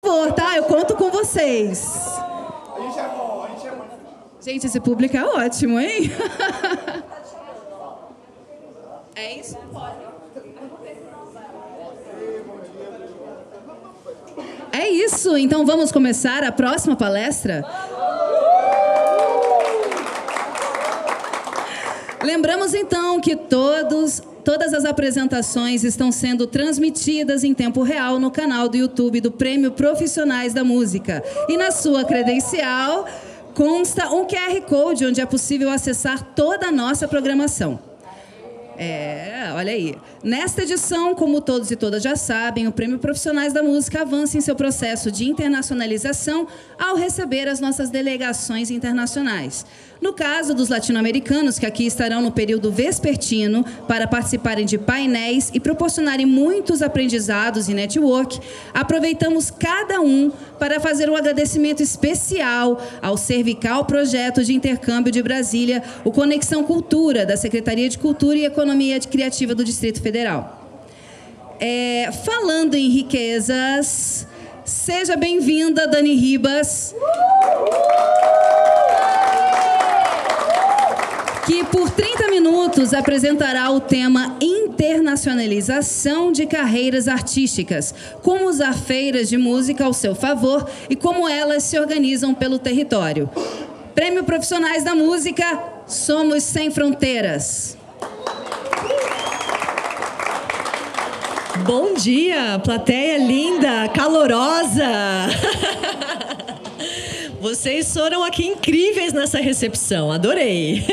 favor, tá? Eu conto com vocês. A gente é bom, a gente é muito. Gente, esse público é ótimo, hein? É isso? É isso. Então vamos começar a próxima palestra? Lembramos então que todas as apresentações estão sendo transmitidas em tempo real no canal do YouTube do Prêmio Profissionais da Música. E na sua credencial consta um QR Code onde é possível acessar toda a nossa programação. Olha aí. Nesta edição, como todos e todas já sabem, o Prêmio Profissionais da Música avança em seu processo de internacionalização ao receber as nossas delegações internacionais. No caso dos latino-americanos, que aqui estarão no período vespertino para participarem de painéis e proporcionarem muitos aprendizados e network, aproveitamos cada um para fazer um agradecimento especial ao Cervical Projeto de Intercâmbio de Brasília, o Conexão Cultura, da Secretaria de Cultura e Economia Criativa do Distrito Federal. Falando em riquezas, seja bem-vinda, Dani Ribas, que por 30 minutos apresentará o tema Internacionalização de Carreiras Artísticas, como usar feiras de música ao seu favor e como elas se organizam pelo território. Prêmio Profissionais da Música, somos sem fronteiras. Bom dia, plateia linda, calorosa! Vocês foram aqui incríveis nessa recepção, adorei!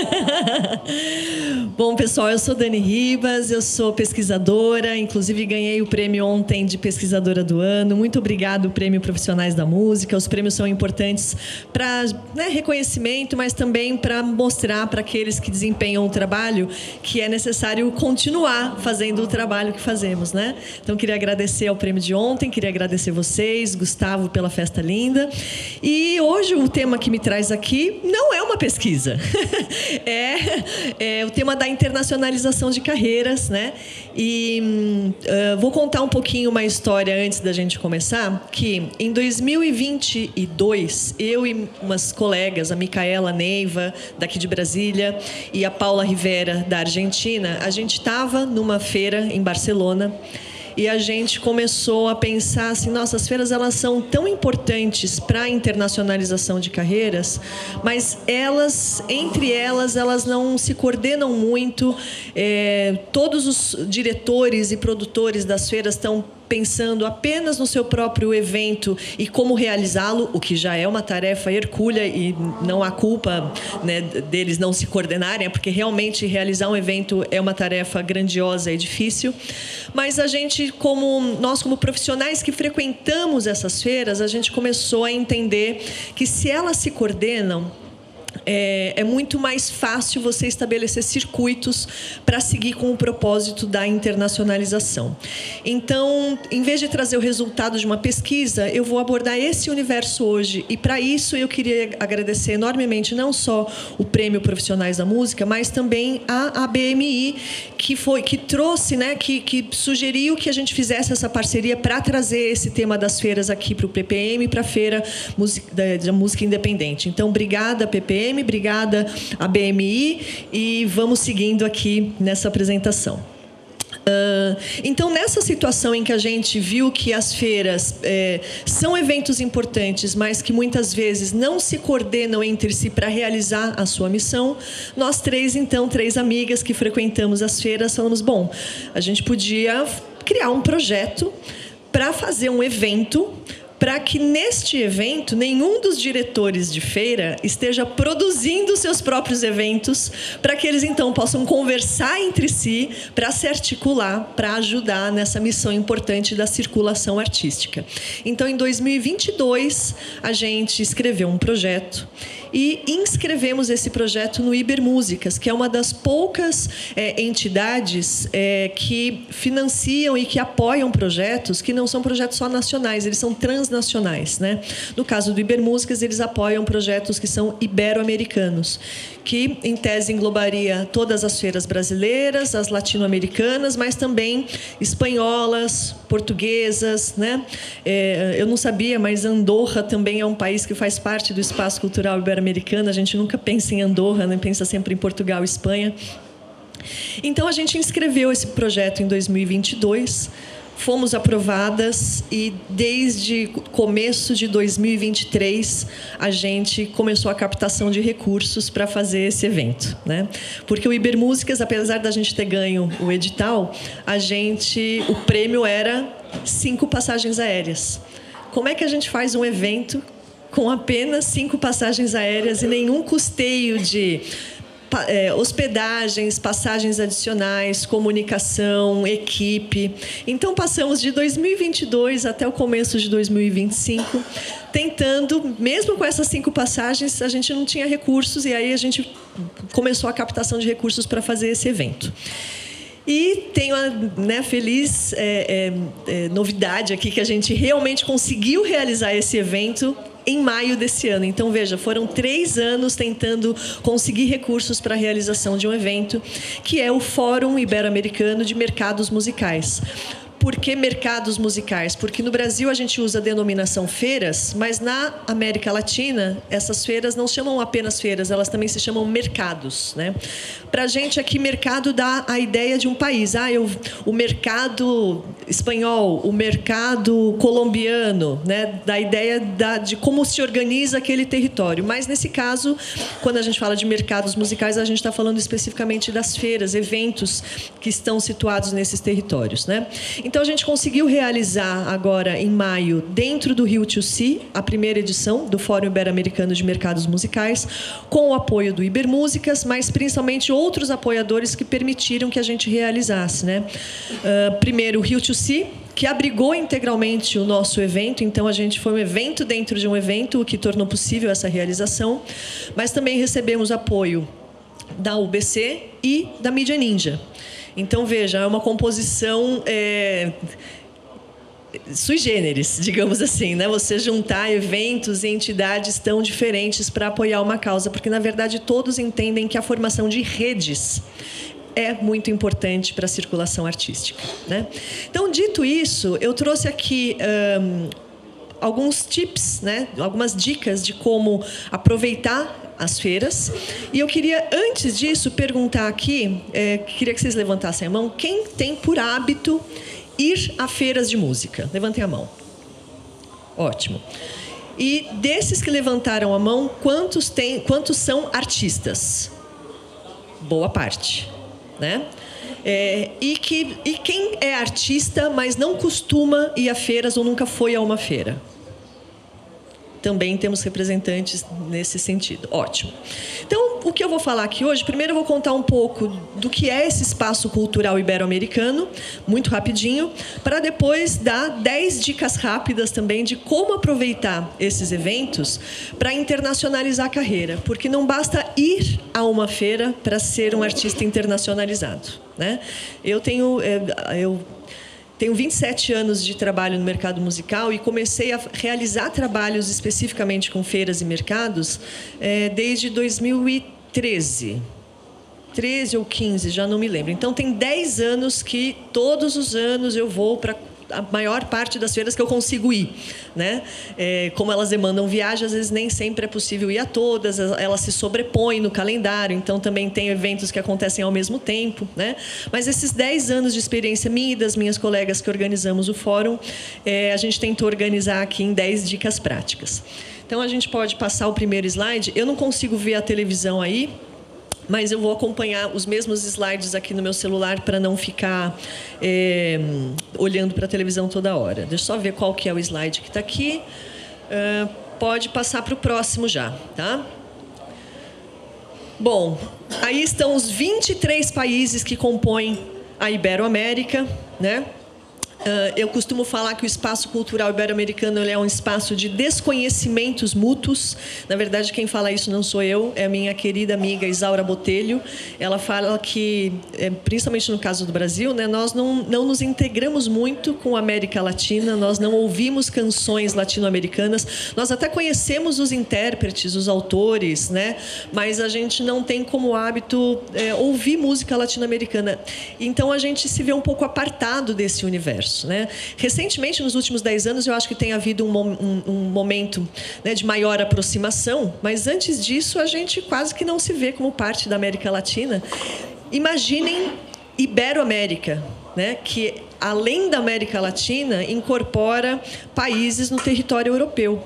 Bom, pessoal, eu sou Dani Ribas, eu sou pesquisadora, inclusive ganhei o prêmio ontem de pesquisadora do ano. Muito obrigado, Prêmio Profissionais da Música. Os prêmios são importantes para reconhecimento, mas também para mostrar para aqueles que desempenham o trabalho que é necessário continuar fazendo o trabalho que fazemos, né? Então, queria agradecer ao prêmio de ontem, queria agradecer vocês, Gustavo, pela festa linda. E hoje o tema que me traz aqui não é uma pesquisa, é o tema da internacionalização de carreiras, né? E vou contar um pouquinho uma história antes da gente começar, que em 2022, eu e umas colegas, a Micaela Neiva, daqui de Brasília, e a Paula Rivera, da Argentina, a gente estava numa feira em Barcelona. E a gente começou a pensar assim, nossa, as feiras elas são tão importantes para a internacionalização de carreiras, mas entre elas não se coordenam muito. Todos os diretores e produtores das feiras estão pensando apenas no seu próprio evento e como realizá-lo, o que já é uma tarefa hercúlea e não há culpa, né, deles não se coordenarem, porque realmente realizar um evento é uma tarefa grandiosa e difícil. Mas nós como profissionais que frequentamos essas feiras, a gente começou a entender que se elas se coordenam, é muito mais fácil você estabelecer circuitos para seguir com o propósito da internacionalização. Então, em vez de trazer o resultado de uma pesquisa, eu vou abordar esse universo hoje. E, para isso, eu queria agradecer enormemente não só o Prêmio Profissionais da Música, mas também a ABMI, que trouxe, né, que sugeriu que a gente fizesse essa parceria para trazer esse tema das feiras aqui para o PPM, para a Feira da Música Independente. Então, obrigada, PPM. Obrigada, ABMI, e vamos seguindo aqui nessa apresentação. Então, nessa situação em que a gente viu que as feiras são eventos importantes, mas que muitas vezes não se coordenam entre si para realizar a sua missão, nós três amigas que frequentamos as feiras, falamos, bom, a gente podia criar um projeto para fazer um evento para que neste evento nenhum dos diretores de feira esteja produzindo seus próprios eventos, para que eles então possam conversar entre si, para se articular, para ajudar nessa missão importante da circulação artística. Então, em 2022, a gente escreveu um projeto e inscrevemos esse projeto no Ibermúsicas, que é uma das poucas entidades que financiam e que apoiam projetos que não são projetos só nacionais, eles são transnacionais, né? No caso do Ibermúsicas, eles apoiam projetos que são ibero-americanos, que, em tese, englobaria todas as feiras brasileiras, as latino-americanas, mas também espanholas, portuguesas, né? Eu não sabia, mas Andorra também é um país que faz parte do espaço cultural ibero-americano. A gente nunca pensa em Andorra, né? Pensa sempre em Portugal e Espanha. Então, a gente inscreveu esse projeto em 2022, fomos aprovadas e, desde começo de 2023, a gente começou a captação de recursos para fazer esse evento, né? Porque o Ibermúsicas, apesar da gente ter ganho o edital, o prêmio era 5 passagens aéreas. Como é que a gente faz um evento com apenas 5 passagens aéreas e nenhum custeio de hospedagens, passagens adicionais, comunicação, equipe? Então, passamos de 2022 até o começo de 2025, tentando, mesmo com essas 5 passagens, a gente não tinha recursos, e aí a gente começou a captação de recursos para fazer esse evento. E tenho a feliz novidade aqui, que a gente realmente conseguiu realizar esse evento em maio desse ano. Então, veja, foram 3 anos tentando conseguir recursos para a realização de um evento, que é o Fórum Ibero-Americano de Mercados Musicais. Por que mercados musicais? Porque no Brasil a gente usa a denominação feiras, mas na América Latina essas feiras não se chamam apenas feiras, elas também se chamam mercados, né? Para a gente aqui, mercado dá a ideia de um país. O mercado espanhol, o mercado colombiano, né? Da ideia de como se organiza aquele território. Mas, nesse caso, quando a gente fala de mercados musicais, a gente está falando especificamente das feiras, eventos que estão situados nesses territórios, né? Então, a gente conseguiu realizar agora, em maio, dentro do Rio to See, a primeira edição do Fórum Ibero-Americano de Mercados Musicais, com o apoio do Ibermúsicas, mas principalmente outros apoiadores que permitiram que a gente realizasse, né? Primeiro, o Rio to See, que abrigou integralmente o nosso evento. Então, a gente foi um evento dentro de um evento, o que tornou possível essa realização. Mas também recebemos apoio da UBC e da Mídia Ninja. Então, veja, é uma composição sui generis, digamos assim, né? Você juntar eventos e entidades tão diferentes para apoiar uma causa, porque, na verdade, todos entendem que a formação de redes é muito importante para a circulação artística, né? Então, dito isso, eu trouxe aqui alguns tips, né? Algumas dicas de como aproveitar as feiras. E eu queria, antes disso, perguntar aqui, queria que vocês levantassem a mão, quem tem por hábito ir a feiras de música? Levantem a mão. Ótimo. E desses que levantaram a mão, quantos são artistas? Boa parte, né? E quem é artista, mas não costuma ir a feiras ou nunca foi a uma feira? Também temos representantes nesse sentido. Ótimo. Então, o que eu vou falar aqui hoje, primeiro eu vou contar um pouco do que é esse espaço cultural ibero-americano, muito rapidinho, para depois dar 10 dicas rápidas também de como aproveitar esses eventos para internacionalizar a carreira. Porque não basta ir a uma feira para ser um artista internacionalizado, né? Eu tenho 27 anos de trabalho no mercado musical e comecei a realizar trabalhos especificamente com feiras e mercados desde 2013. 13 ou 15, já não me lembro. Então, tem 10 anos que todos os anos eu vou para a maior parte das feiras que eu consigo ir, né? Como elas demandam viagem, às vezes nem sempre é possível ir a todas, elas se sobrepõem no calendário, então também tem eventos que acontecem ao mesmo tempo, né? Mas esses 10 anos de experiência minha e das minhas colegas que organizamos o fórum, a gente tentou organizar aqui em 10 dicas práticas. Então, a gente pode passar o primeiro slide. Eu não consigo ver a televisão aí, mas eu vou acompanhar os mesmos slides aqui no meu celular para não ficar olhando para a televisão toda hora. Deixa eu só ver qual que é o slide que está aqui. Pode passar para o próximo já, tá? Bom, aí estão os 23 países que compõem a Iberoamérica, né? Eu costumo falar que o espaço cultural ibero-americano é um espaço de desconhecimentos mútuos. Na verdade, quem fala isso não sou eu, é a minha querida amiga Isaura Botelho. Ela fala que, principalmente no caso do Brasil, né, nós não nos integramos muito com a América Latina, nós não ouvimos canções latino-americanas, nós até conhecemos os intérpretes, os autores, né, mas a gente não tem como hábito ouvir música latino-americana. Então, a gente se vê um pouco apartado desse universo. Né? Recentemente, nos últimos 10 anos, eu acho que tem havido um momento, né, de maior aproximação, mas antes disso a gente quase que não se vê como parte da América Latina. Imaginem Iberoamérica, né, que além da América Latina incorpora países no território europeu,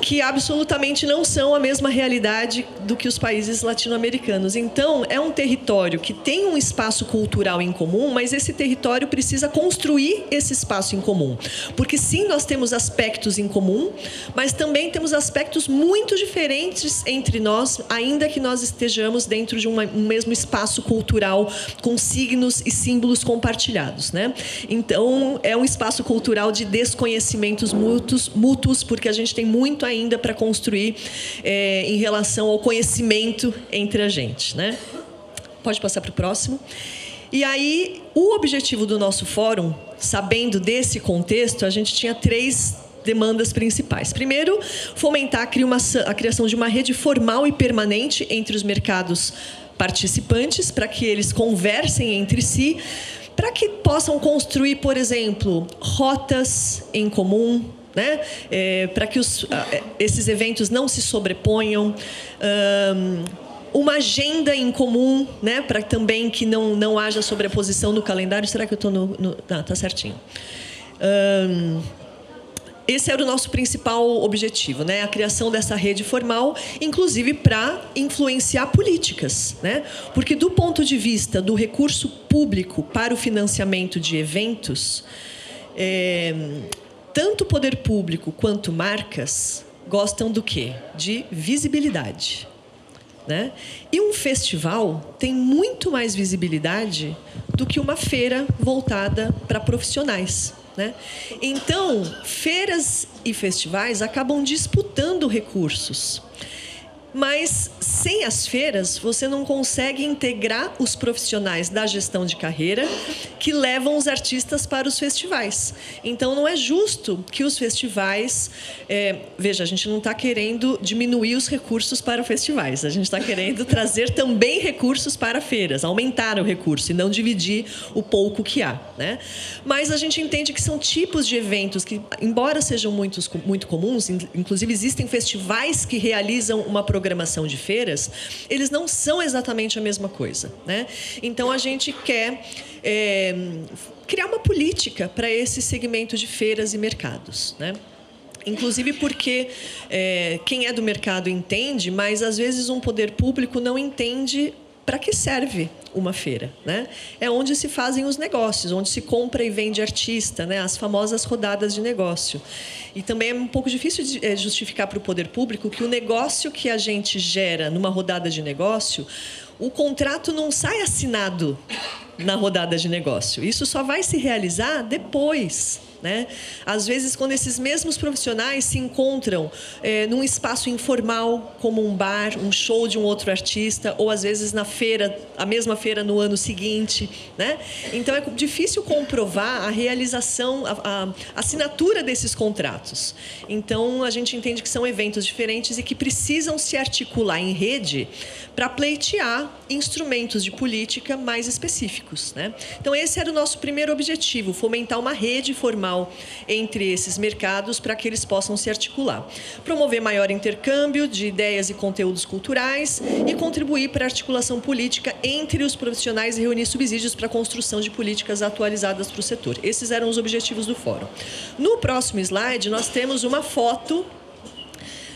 que absolutamente não são a mesma realidade do que os países latino-americanos. Então, é um território que tem um espaço cultural em comum, mas esse território precisa construir esse espaço em comum. Porque, sim, nós temos aspectos em comum, mas também temos aspectos muito diferentes entre nós, ainda que nós estejamos dentro de um mesmo espaço cultural com signos e símbolos compartilhados. Né? Então, é um espaço cultural de desconhecimentos mútuos, porque a gente tem muito ainda para construir em relação ao conhecimento entre a gente, né? Pode passar para o próximo. E aí, o objetivo do nosso fórum, sabendo desse contexto, a gente tinha 3 demandas principais. Primeiro, fomentar a criação de uma rede formal e permanente entre os mercados participantes, para que eles conversem entre si, para que possam construir, por exemplo, rotas em comum, né? Para que esses eventos não se sobreponham, uma agenda em comum, né? Para também que não haja sobreposição no calendário. Será que eu estou tá certinho. Esse era o nosso principal objetivo, né? A criação dessa rede formal, inclusive para influenciar políticas, né? Porque do ponto de vista do recurso público para o financiamento de eventos, tanto o poder público quanto marcas gostam do quê? De visibilidade. Né? E um festival tem muito mais visibilidade do que uma feira voltada para profissionais. Né? Então, feiras e festivais acabam disputando recursos. Mas, sem as feiras, você não consegue integrar os profissionais da gestão de carreira que levam os artistas para os festivais. Então, não é justo que os festivais... veja, a gente não está querendo diminuir os recursos para festivais. A gente está querendo trazer também recursos para feiras, aumentar o recurso e não dividir o pouco que há. Né? Mas a gente entende que são tipos de eventos que, embora sejam muito comuns, inclusive existem festivais que realizam uma programação de feiras, eles não são exatamente a mesma coisa. Né? Então, a gente quer criar uma política para esse segmento de feiras e mercados. Né? Inclusive porque quem é do mercado entende, mas, às vezes, um poder público não entende para que serve uma feira. Né? É onde se fazem os negócios, onde se compra e vende artista, né? As famosas rodadas de negócio. E também é um pouco difícil de justificar para o poder público que o negócio que a gente gera numa rodada de negócio, o contrato não sai assinado na rodada de negócio. Isso só vai se realizar depois. Né? Às vezes, quando esses mesmos profissionais se encontram num espaço informal, como um bar, um show de um outro artista, ou às vezes na feira, a mesma feira no ano seguinte. Né? Então, é difícil comprovar a realização, a assinatura desses contratos. Então, a gente entende que são eventos diferentes e que precisam se articular em rede para pleitear instrumentos de política mais específicos. Né? Então, esse era o nosso primeiro objetivo, fomentar uma rede formal entre esses mercados para que eles possam se articular. Promover maior intercâmbio de ideias e conteúdos culturais e contribuir para a articulação política entre os profissionais e reunir subsídios para a construção de políticas atualizadas para o setor. Esses eram os objetivos do fórum. No próximo slide, nós temos uma foto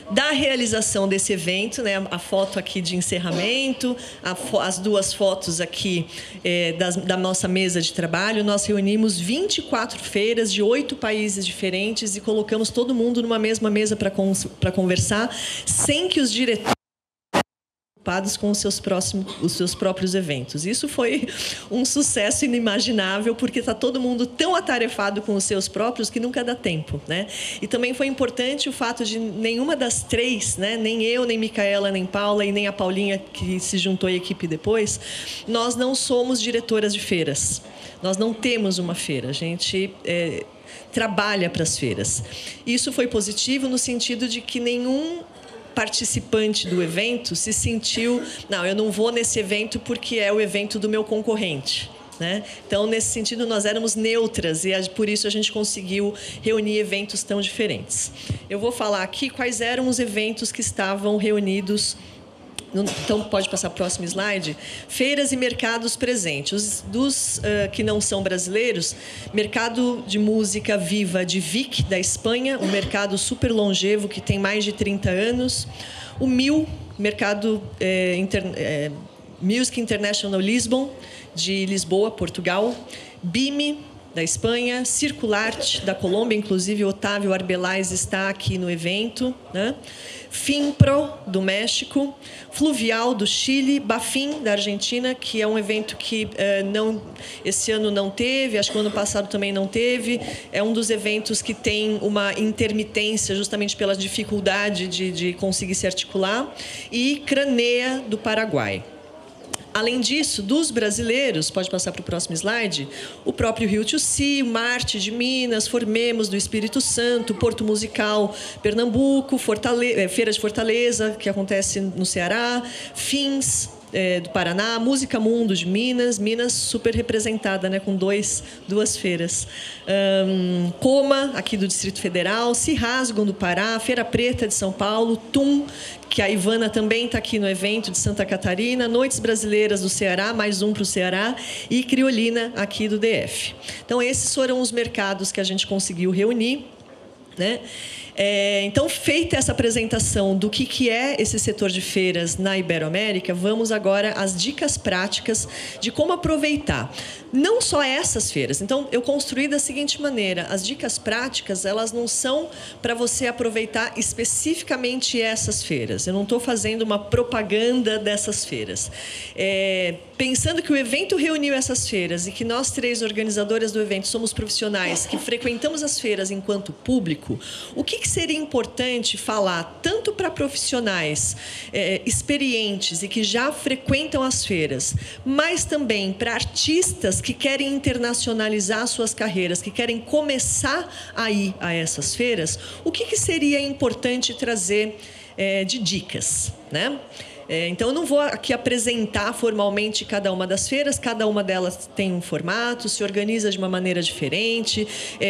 da realização desse evento, né? A foto aqui de encerramento, as 2 fotos aqui da nossa mesa de trabalho. Nós reunimos 24 feiras de 8 países diferentes e colocamos todo mundo numa mesma mesa para conversar, sem que os diretores preocupados com os seus próprios eventos. Isso foi um sucesso inimaginável, porque está todo mundo tão atarefado com os seus próprios que nunca dá tempo, né? E também foi importante o fato de nenhuma das três, né, nem eu, nem Micaela, nem Paula e nem a Paulinha, que se juntou à equipe depois, nós não somos diretoras de feiras. Nós não temos uma feira. A gente trabalha para as feiras. Isso foi positivo no sentido de que nenhum participante do evento se sentiu, não, eu não vou nesse evento porque é o evento do meu concorrente, né? Então, nesse sentido, nós éramos neutras e por isso a gente conseguiu reunir eventos tão diferentes. Eu vou falar aqui quais eram os eventos que estavam reunidos. Então, pode passar o próximo slide. Feiras e mercados presentes. Dos que não são brasileiros, Mercado de Música Viva de Vic, da Espanha, um mercado super longevo que tem mais de 30 anos. O MIL, Mercado Music International Lisbon, de Lisboa, Portugal. BIME, da Espanha. Circularte, da Colômbia, inclusive o Otávio Arbeláez está aqui no evento, né? FINPRO, do México, Fluvial, do Chile, Bafim, da Argentina, que é um evento que esse ano não teve, acho que o ano passado também não teve. É um dos eventos que tem uma intermitência, justamente pela dificuldade de conseguir se articular. E Cranea, do Paraguai. Além disso, dos brasileiros, pode passar para o próximo slide, o próprio Rio Tchussi, Marte de Minas, Formemos do Espírito Santo, Porto Musical, Pernambuco, Feira de Fortaleza, que acontece no Ceará, Fins, do Paraná, Música Mundo de Minas super representada, né, com duas feiras. Coma, aqui do Distrito Federal, Cirrasgon do Pará, Feira Preta de São Paulo, TUM, que a Ivana também está aqui no evento, de Santa Catarina, Noites Brasileiras do Ceará, mais um para o Ceará, e Criolina, aqui do DF. Então, esses foram os mercados que a gente conseguiu reunir, né? Então, feita essa apresentação do que é esse setor de feiras na Iberoamérica, vamos agora às dicas práticas de como aproveitar. Não só essas feiras. Então, eu construí da seguinte maneira: as dicas práticas, elas não são para você aproveitar especificamente essas feiras. Eu não estou fazendo uma propaganda dessas feiras. Pensando que o evento reuniu essas feiras e que nós três organizadoras do evento somos profissionais que frequentamos as feiras enquanto público, o que seria importante falar tanto para profissionais experientes e que já frequentam as feiras, mas também para artistas que querem internacionalizar suas carreiras, que querem começar a ir a essas feiras, o que seria importante trazer de dicas, né? Então, eu não vou aqui apresentar formalmente cada uma das feiras, cada uma delas tem um formato, se organiza de uma maneira diferente,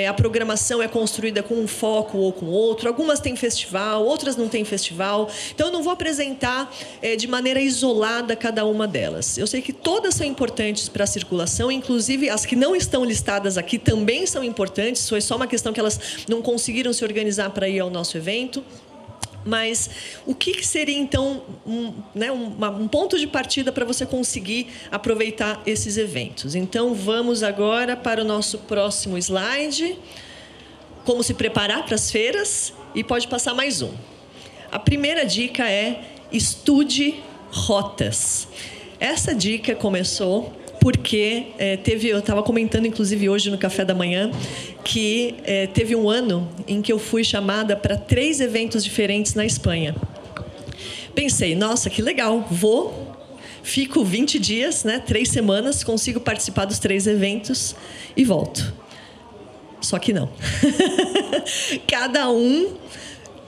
a programação é construída com um foco ou com outro, algumas têm festival, outras não têm festival. Então, eu não vou apresentar de maneira isolada cada uma delas. Eu sei que todas são importantes para a circulação, inclusive as que não estão listadas aqui também são importantes, foi só uma questão que elas não conseguiram se organizar para ir ao nosso evento. Mas o que seria, então, um ponto de partida para você conseguir aproveitar esses eventos? Então, vamos agora para o nosso próximo slide. Como se preparar para as feiras. E pode passar mais um. A primeira dica é: estude rotas. Essa dica começou porque eu estava comentando, inclusive, hoje no café da manhã, que teve um ano em que eu fui chamada para 3 eventos diferentes na Espanha. Pensei, nossa, que legal, fico 20 dias, né, 3 semanas, consigo participar dos 3 eventos e volto. Só que não. Cada um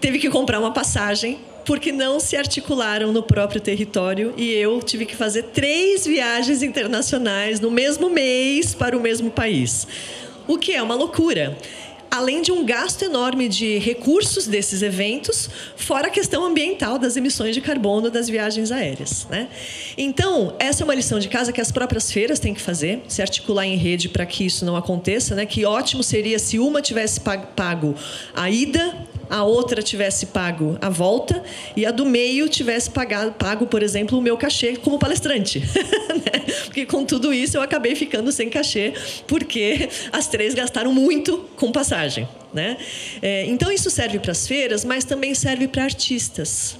teve que comprar uma passagem, porque não se articularam no próprio território, e eu tive que fazer 3 viagens internacionais no mesmo mês para o mesmo país. O que é uma loucura. Além de um gasto enorme de recursos desses eventos, fora a questão ambiental das emissões de carbono das viagens aéreas, né? Então, essa é uma lição de casa que as próprias feiras têm que fazer, se articular em rede para que isso não aconteça, né? Que ótimo seria se uma tivesse pago a ida, a outra tivesse pago a volta e a do meio tivesse pago, por exemplo, o meu cachê como palestrante. Porque com tudo isso eu acabei ficando sem cachê, porque as 3 gastaram muito com passagem, né? Então, isso serve para as feiras, mas também serve para artistas.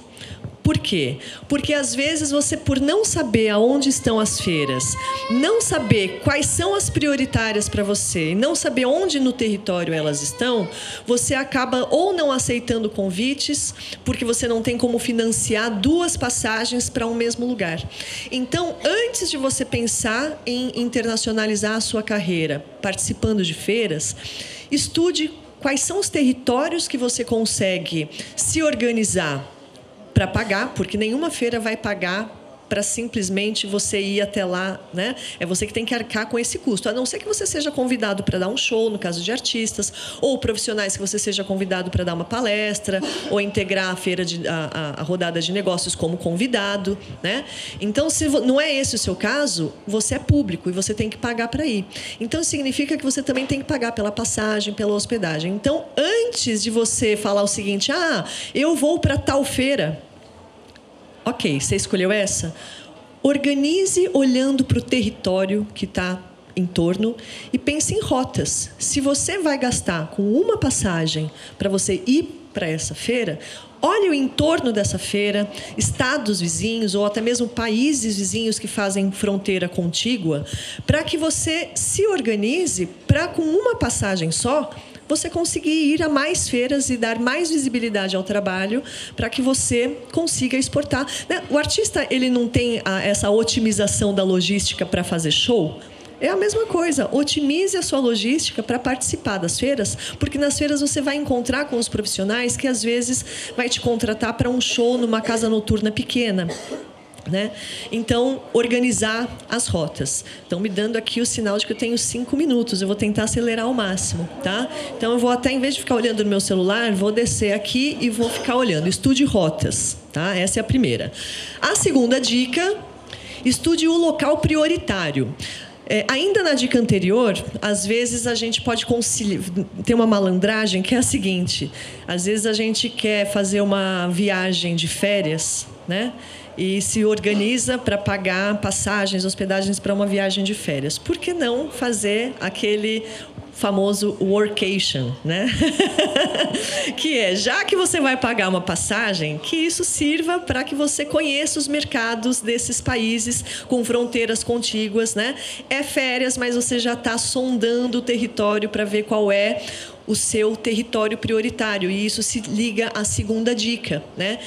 Por quê? Porque, às vezes, você, por não saber aonde estão as feiras, não saber quais são as prioritárias para você, e não saber onde no território elas estão, você acaba ou não aceitando convites, porque você não tem como financiar 2 passagens para um mesmo lugar. Então, antes de você pensar em internacionalizar a sua carreira participando de feiras, estude quais são os territórios que você consegue se organizar para pagar, porque nenhuma feira vai pagar para simplesmente você ir até lá, né? É você que tem que arcar com esse custo, a não ser que você seja convidado para dar um show, no caso de artistas, ou profissionais que você seja convidado para dar uma palestra, ou integrar a feira a rodada de negócios como convidado, né? Então, se não é esse o seu caso, você é público e você tem que pagar para ir. Então, significa que você também tem que pagar pela passagem, pela hospedagem. Então, antes de você falar o seguinte, eu vou para tal feira. Ok, você escolheu essa? Organize olhando para o território que está em torno e pense em rotas. Se você vai gastar com uma passagem para você ir para essa feira, olhe o entorno dessa feira, estados vizinhos ou até mesmo países vizinhos que fazem fronteira contígua, para que você se organize para, com uma passagem só, você conseguir ir a mais feiras e dar mais visibilidade ao trabalho para que você consiga exportar. O artista, ele não tem essa otimização da logística para fazer show? É a mesma coisa. Otimize a sua logística para participar das feiras, porque nas feiras você vai encontrar com os profissionais que, às vezes, vai te contratar para um show numa casa noturna pequena. Né? Então, organizar as rotas. Estão me dando aqui o sinal de que eu tenho 5 minutos. Eu vou tentar acelerar ao máximo, tá? Então, eu vou até, em vez de ficar olhando no meu celular, vou descer aqui e vou ficar olhando. Estude rotas, tá? Essa é a primeira. A segunda dica, estude o local prioritário. Ainda na dica anterior, às vezes a gente pode ter uma malandragem que é a seguinte. Às vezes a gente quer fazer uma viagem de férias, né? E se organiza para pagar passagens, hospedagens para uma viagem de férias. Por que não fazer aquele famoso workation, né? Que é, já que você vai pagar uma passagem, que isso sirva para que você conheça os mercados desses países com fronteiras contíguas, né? É férias, mas você já está sondando o território para ver qual é o seu território prioritário, e isso se liga à segunda dica, né?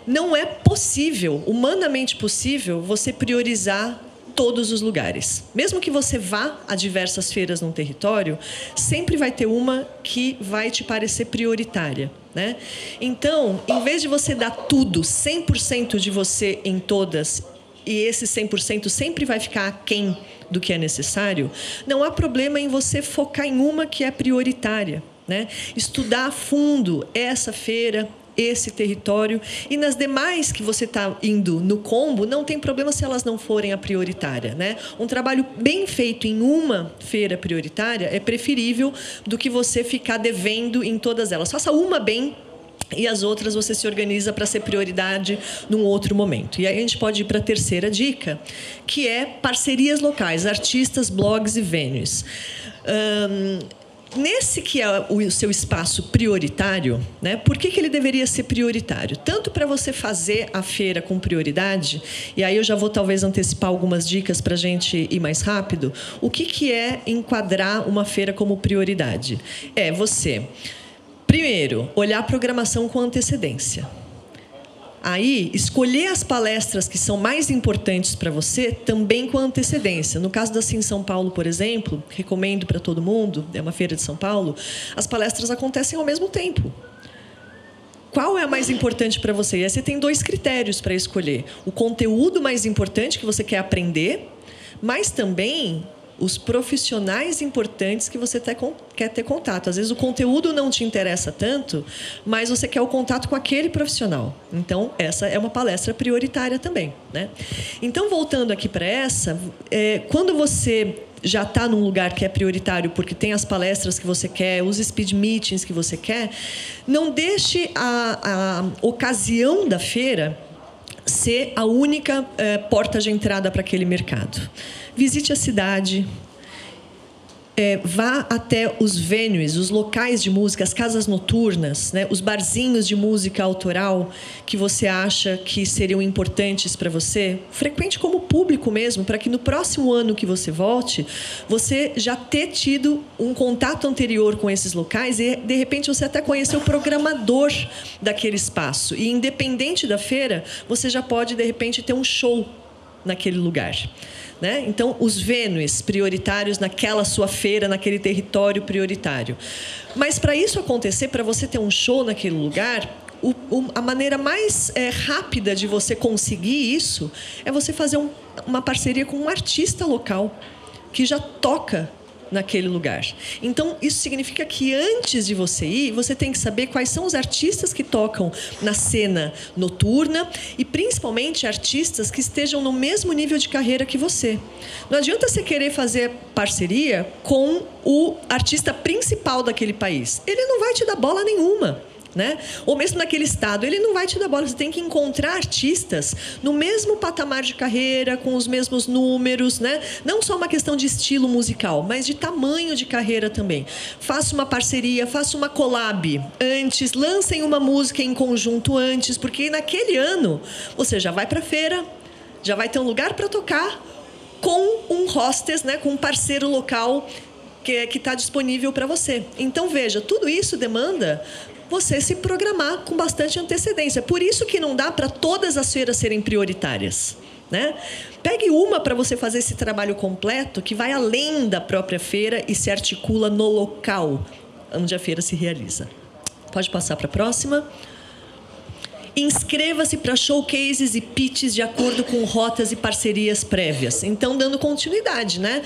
Não é possível, humanamente possível, você priorizar todos os lugares. Mesmo que você vá a diversas feiras num território, sempre vai ter uma que vai te parecer prioritária, né? Então, em vez de você dar tudo, 100% de você em todas, e esse 100% sempre vai ficar aquém do que é necessário, não há problema em você focar em uma que é prioritária, né? Estudar a fundo essa feira, esse território, e nas demais que você está indo no combo, não tem problema se elas não forem a prioritária, né? Um trabalho bem feito em uma feira prioritária é preferível do que você ficar devendo em todas elas. Faça uma bem e as outras você se organiza para ser prioridade num outro momento. E aí a gente pode ir para a terceira dica, que é parcerias locais, artistas, blogs e venues. Nesse que é o seu espaço prioritário, né? Por que ele deveria ser prioritário? Tanto para você fazer a feira com prioridade, e aí eu já vou talvez antecipar algumas dicas para a gente ir mais rápido. O que é enquadrar uma feira como prioridade? É você, primeiro, olhar a programação com antecedência. Aí, escolher as palestras que são mais importantes para você também com antecedência. No caso da Sim São Paulo, por exemplo, recomendo para todo mundo, é uma feira de São Paulo, as palestras acontecem ao mesmo tempo. Qual é a mais importante para você? E aí você tem 2 critérios para escolher. O conteúdo mais importante que você quer aprender, mas também os profissionais importantes que você quer ter contato. Às vezes o conteúdo não te interessa tanto, mas você quer o contato com aquele profissional. Então, essa é uma palestra prioritária também, né? Então, voltando aqui para essa, quando você já está num lugar que é prioritário, porque tem as palestras que você quer, os speed meetings que você quer, não deixe a ocasião da feira ser a única porta de entrada para aquele mercado. Visite a cidade, vá até os venues, os locais de música, as casas noturnas, né, os barzinhos de música autoral que você acha que seriam importantes para você. Frequente como público mesmo, para que no próximo ano que você volte, você já ter tido um contato anterior com esses locais e, de repente, você até conhecer o programador daquele espaço. E, independente da feira, você já pode, de repente, ter um show naquele lugar. Né? Então, os venues prioritários naquela sua feira, naquele território prioritário. Mas, para isso acontecer, para você ter um show naquele lugar, a maneira mais rápida de você conseguir isso é você fazer uma parceria com um artista local que já toca naquele lugar. Então, isso significa que antes de você ir, você tem que saber quais são os artistas que tocam na cena noturna e, principalmente, artistas que estejam no mesmo nível de carreira que você. Não adianta você querer fazer parceria com o artista principal daquele país. Ele não vai te dar bola nenhuma. Né? Ou mesmo naquele estado, ele não vai te dar bola. Você tem que encontrar artistas no mesmo patamar de carreira, com os mesmos números, né? Não só uma questão de estilo musical, mas de tamanho de carreira também. Faça uma parceria, faça uma collab antes, lancem uma música em conjunto antes, porque naquele ano você já vai para a feira, já vai ter um lugar para tocar com um hostess, né? Com um parceiro local que está disponível para você. Então, veja, tudo isso demanda você se programar com bastante antecedência. Por isso que não dá para todas as feiras serem prioritárias. Né? Pegue uma para você fazer esse trabalho completo, que vai além da própria feira e se articula no local onde a feira se realiza. Pode passar para a próxima. Inscreva-se para showcases e pitches de acordo com rotas e parcerias prévias. Então, dando continuidade, né?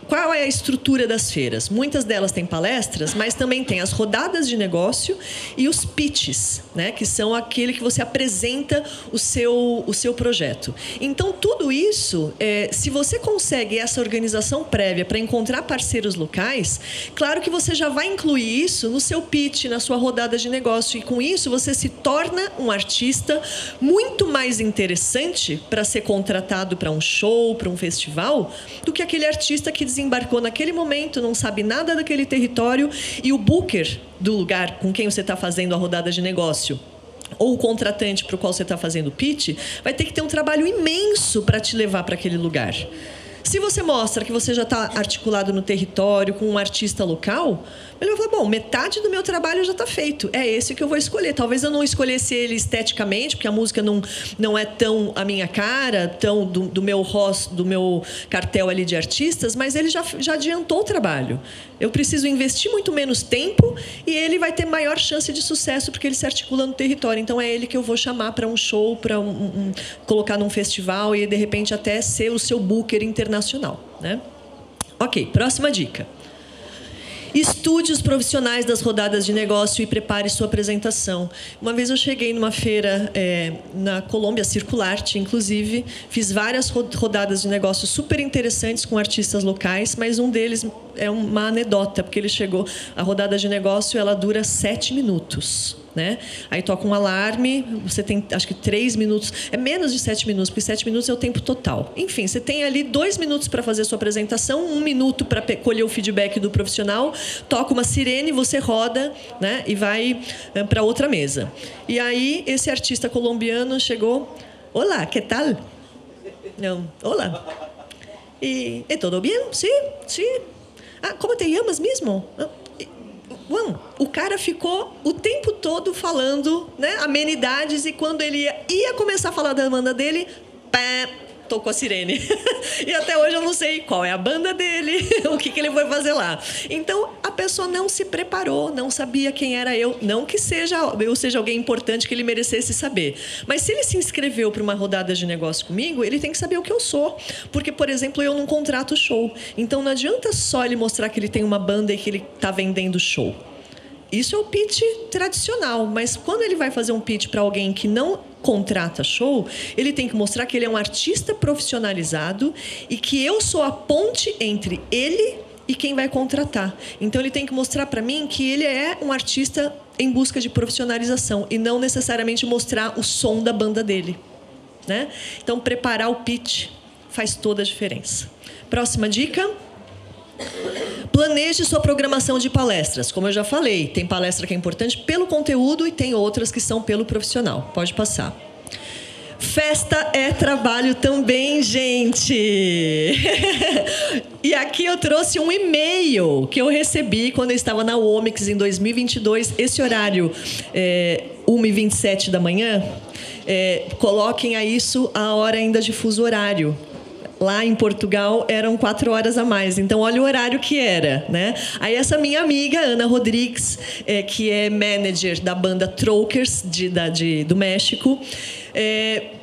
Qual é a estrutura das feiras? Muitas delas têm palestras, mas também tem as rodadas de negócio e os pitches, né? Que são aquele que você apresenta o seu projeto. Então, tudo isso, se você consegue essa organização prévia para encontrar parceiros locais, claro que você já vai incluir isso no seu pitch, na sua rodada de negócio. E, com isso, você se torna um artista muito mais interessante para ser contratado para um show, para um festival, do que aquele artista que desembarcou naquele momento, não sabe nada daquele território, e o booker do lugar com quem você está fazendo a rodada de negócio, ou o contratante para o qual você está fazendo o pitch, vai ter que ter um trabalho imenso para te levar para aquele lugar. Se você mostra que você já está articulado no território com um artista local, ele vai falar, bom, metade do meu trabalho já está feito. É esse que eu vou escolher. Talvez eu não escolhesse ele esteticamente, porque a música não é tão a minha cara, tão do meu cartel ali de artistas, mas ele já adiantou o trabalho. Eu preciso investir muito menos tempo e ele vai ter maior chance de sucesso porque ele se articula no território. Então, é ele que eu vou chamar para um show, para colocar num festival e, de repente, até ser o seu booker internacional. Né? Ok, próxima dica. Estude os profissionais das rodadas de negócio e prepare sua apresentação. Uma vez eu cheguei numa feira na Colômbia, Circularte, inclusive, fiz várias rodadas de negócio super interessantes com artistas locais, mas um deles é uma anedota, porque ele chegou... A rodada de negócio, ela dura 7 minutos. Né? Aí toca um alarme, você tem, acho que 3 minutos, é menos de 7 minutos, porque 7 minutos é o tempo total. Enfim, você tem ali 2 minutos para fazer a sua apresentação, 1 minuto para colher o feedback do profissional, toca uma sirene, você roda, né? E vai para outra mesa. E aí, esse artista colombiano chegou, olá, que tal? Não, olá. E tudo bem? Sim, sim. Ah, como te chamas mesmo? Bom, o cara ficou o tempo todo falando, né, amenidades, e quando ele ia começar a falar da banda dele, pá, tocou a sirene. E até hoje eu não sei qual é a banda dele, o que ele foi fazer lá. Então, a pessoa não se preparou, não sabia quem era eu. Não que eu seja alguém importante que ele merecesse saber. Mas se ele se inscreveu para uma rodada de negócio comigo, ele tem que saber o que eu sou. Porque, por exemplo, eu não contrato show. Então, não adianta só ele mostrar que ele tem uma banda e que ele está vendendo show. Isso é o pitch tradicional, mas quando ele vai fazer um pitch para alguém que não contrata show, ele tem que mostrar que ele é um artista profissionalizado e que eu sou a ponte entre ele e quem vai contratar. Então, ele tem que mostrar para mim que ele é um artista em busca de profissionalização e não necessariamente mostrar o som da banda dele. Né? Então, preparar o pitch faz toda a diferença. Próxima dica. Planeje sua programação de palestras. Como eu já falei, tem palestra que é importante pelo conteúdo e tem outras que são pelo profissional. Pode passar. Festa é trabalho também, gente! E aqui eu trouxe um e-mail que eu recebi quando eu estava na Omix em 2022. Esse horário, 1h27 da manhã, coloquem a isso a hora ainda de fuso horário. Lá em Portugal eram 4 horas a mais. Então, olha o horário que era, né? Aí essa minha amiga, Ana Rodrigues, que é manager da banda Trokers, do México,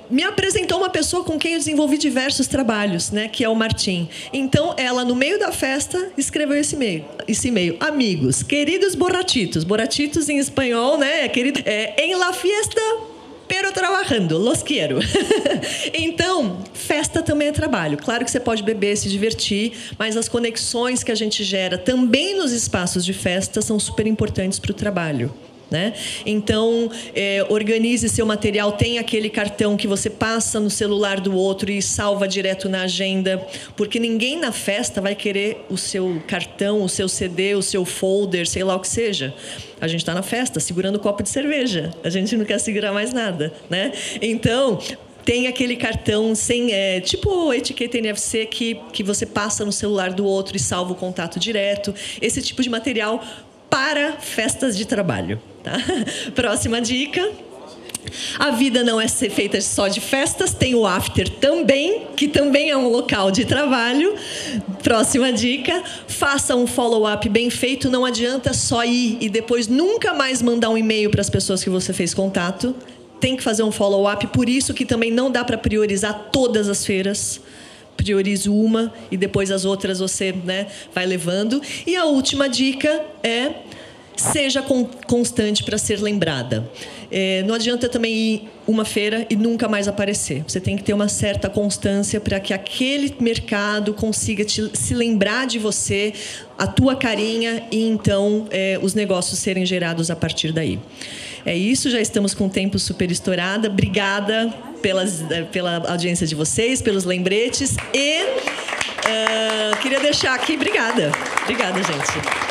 me apresentou uma pessoa com quem eu desenvolvi diversos trabalhos, né? Que é o Martim. Então, ela, no meio da festa, escreveu esse e-mail. Amigos, queridos borrachitos. Borrachitos em espanhol, né? En la fiesta... pero trabajando, los quiero. Então, festa também é trabalho. Claro que você pode beber, se divertir, mas as conexões que a gente gera também nos espaços de festa são super importantes para o trabalho. Né? Então, organize seu material. Tem aquele cartão que você passa no celular do outro e salva direto na agenda, porque ninguém na festa vai querer o seu cartão, o seu CD, o seu folder, sei lá o que seja. A gente está na festa segurando um copo de cerveja, a gente não quer segurar mais nada, né? Então, tem aquele cartão sem, tipo etiqueta NFC que você passa no celular do outro e salva o contato direto. Esse tipo de material para festas de trabalho. Tá? Próxima dica. A vida não é ser feita só de festas, tem o after também, que também é um local de trabalho. Próxima dica. Faça um follow-up bem feito. Não adianta só ir e depois nunca mais mandar um e-mail para as pessoas que você fez contato. Tem que fazer um follow-up. Por isso que também não dá para priorizar todas as feiras. Priorize uma e depois as outras você, né, vai levando. E a última dica é: seja constante para ser lembrada. Não adianta também ir uma feira e nunca mais aparecer. Você tem que ter uma certa constância para que aquele mercado consiga se lembrar de você, a tua carinha, e então os negócios serem gerados a partir daí. É isso, já estamos com o tempo super estourado. Obrigada pela audiência de vocês, pelos lembretes. E queria deixar aqui... Obrigada, gente.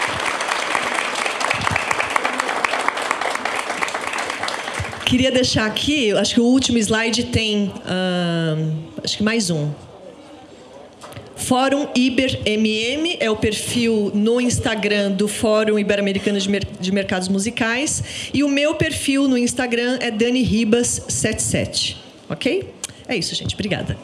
Queria deixar aqui, acho que o último slide tem, acho que mais um. Fórum IberMM é o perfil no Instagram do Fórum Ibero-Americano de Mercados Musicais. E o meu perfil no Instagram é Dani Ribas 77. Ok? É isso, gente. Obrigada.